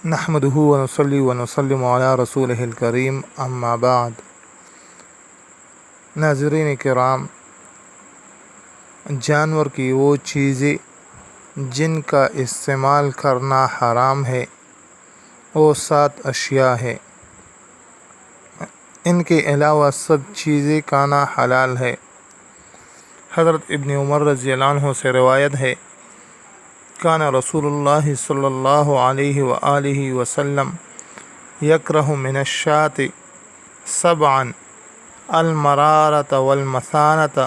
نحمدہ ونصلی ونسلم علی رسولہ الکریم اما بعد۔ ناظرین کرام، جانور کی وہ چیزیں جن کا استعمال کرنا حرام ہے وہ 7 اشیاء ہے۔ ان کے علاوہ سب چیزیں کھانا حلال ہے۔ حضرت ابن عمر رضی اللہ عنہ سے روایت ہے، کان رسول اللہ صلی اللہ علیہ وآلہ وسلم یکرہ من الشاة 7 المرارۃ والمثانۃ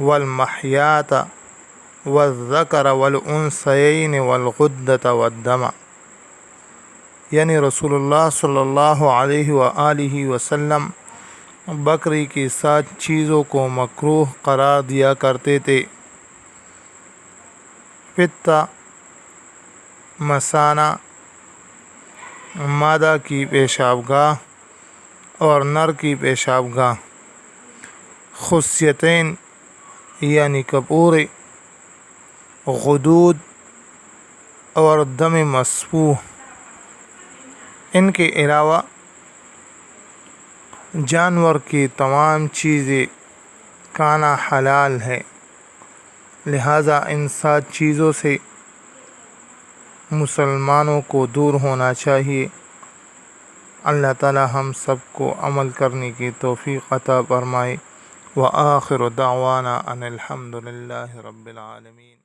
والمحیاۃ والذکر والانثیین والغدۃ والدم۔ یعنی رسول اللہ صلی اللہ علیہ وآلہ وسلم بکری کی 7 چیزوں کو مکروہ قرار دیا کرتے تھے: پتا، مثانہ، مادہ کی پیشاب گاہ اور نر کی پیشاب گاہ، خصیتین یعنی کپورے، غدود اور دم مسفوح۔ ان کے علاوہ جانور کی تمام چیزیں کھانا حلال ہے، لہٰذا ان 7 چیزوں سے مسلمانوں کو دور ہونا چاہیے۔ اللہ تعالی ہم سب کو عمل کرنے کی توفیق عطا فرمائے۔ وآخر دعوانا ان الحمد للہ رب العالمین۔